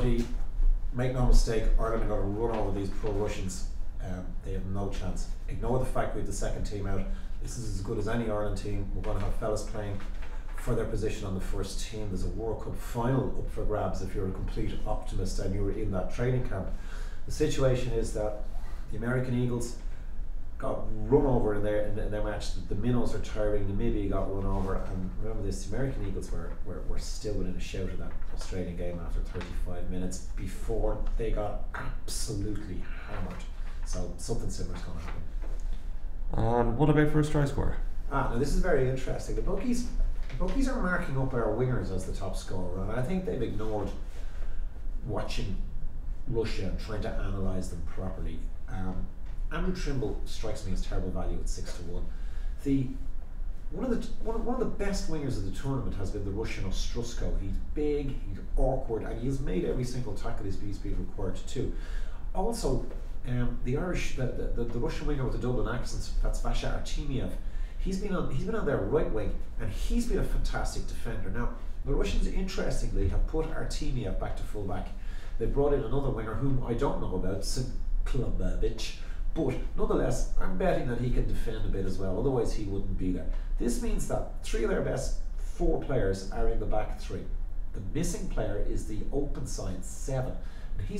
40. Make no mistake, Ireland are going to run over these pro-Russians. They have no chance. Ignore the fact we have the second team out. This is as good as any Ireland team. We're going to have fellas playing for their position on the first team. There's a World Cup final up for grabs if you're a complete optimist and you're in that training camp. The situation is that the American Eagles got run over in their match. The minnows are tiring. Namibia got run over, and remember this: the American Eagles were still within a shout of that Australian game after 35 minutes before they got absolutely hammered. So something similar is going to happen. And what about first try scorer? Now this is very interesting. The bookies are marking up our wingers as the top scorer, and I think they've ignored watching Russia and trying to analyse them properly. Andrew Trimble strikes me as terrible value at 6-1. One of the best wingers of the tournament has been the Russian Ostrusko. He's big, he's awkward, and he has made every single tackle he's been required to do. Also, the Russian winger with the Dublin accent, that's Vasha Artemiev. He's been on their right wing, and he's been a fantastic defender. Now, the Russians, interestingly, have put Artemiev back to full back. They brought in another winger whom I don't know about, Sinklovich, but nonetheless, I'm betting that he can defend a bit as well. Otherwise, he wouldn't be there. This means that 3 of their best 4 players are in the back 3. The missing player is the open side 7. And he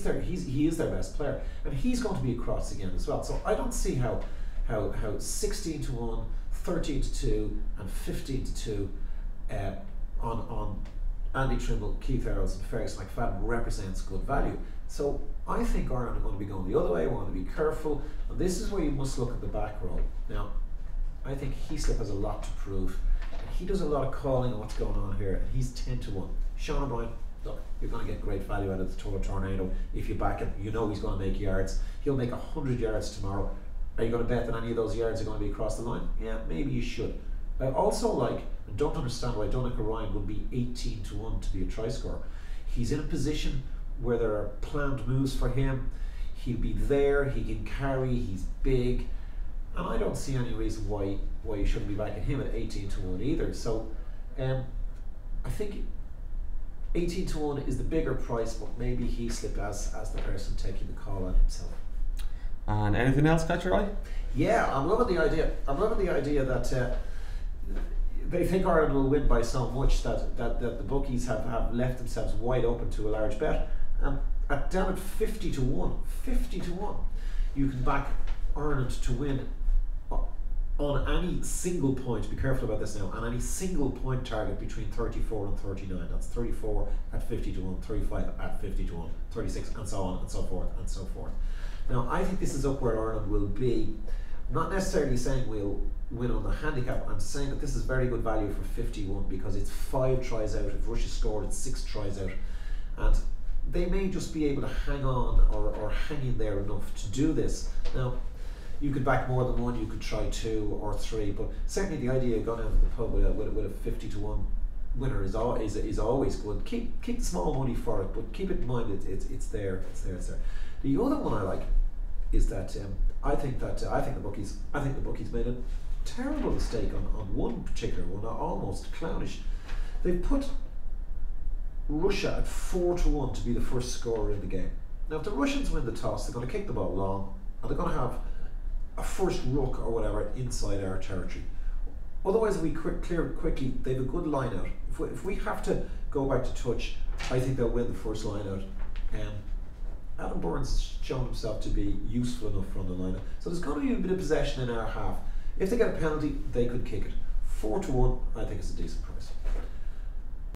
is their best player, and he's going to be across again as well. So I don't see how 16-1, 13-2, and 15-2 on Andy Trimble, Keith Earls, and Fergus McFadden represents good value. So I think Ireland are going to be going the other way. We want to be careful, and this is where you must look at the back row. Now, I think Heaslip has a lot to prove. He does a lot of calling on what's going on here, and he's 10-1. Sean O'Brien, look, you're going to get great value out of the Total Tornado if you back him. You know he's going to make yards. He'll make 100 yards tomorrow. Are you going to bet that any of those yards are going to be across the line? Yeah, maybe you should. I also like, and don't understand why Donnacha Ryan would be 18-1 to be a try scorer. He's in a position where there are planned moves for him. He'll be there, he can carry, he's big, and I don't see any reason why you shouldn't be backing him at 18-1 either. So I think 18-1 is the bigger price, but maybe Heaslip as the person taking the call on himself. And anything else catch your eye? Yeah, I'm loving the idea. That they think Ireland will win by so much that the bookies have left themselves wide open to a large bet. Down at 50-1, you can back Ireland to win on any single point. Be careful about this now. On any single point target between 34 and 39. That's 34 at 50-1, 35 at 50-1, 36, and so on and so forth and so forth. Now, I think this is up where Ireland will be. I'm not necessarily saying we'll win on the handicap. I'm saying that this is very good value for 51 because it's 5 tries out. If Russia scored, it's 6 tries out, and they may just be able to hang on or hang in there enough to do this. Now, you could back more than one. You could try 2 or 3, but certainly the idea of going out to the pub with a 50-1 winner is always good. Keep the small money for it, but keep it in mind it's there. The other one I like is that I think the bookies made a terrible mistake on one particular one, almost clownish. They've put Russia at 4-1 to be the first scorer in the game. Now, if the Russians win the toss, they're going to kick the ball long, and they're going to have a first ruck or whatever inside our territory. Otherwise, if we clear it quickly, they have a good line out. If we have to go back to touch, I think they'll win the first line out. Adam Burns has shown himself to be useful enough from the line out. So there's going to be a bit of possession in our half. If they get a penalty, they could kick it. 4-1, I think, is a decent price.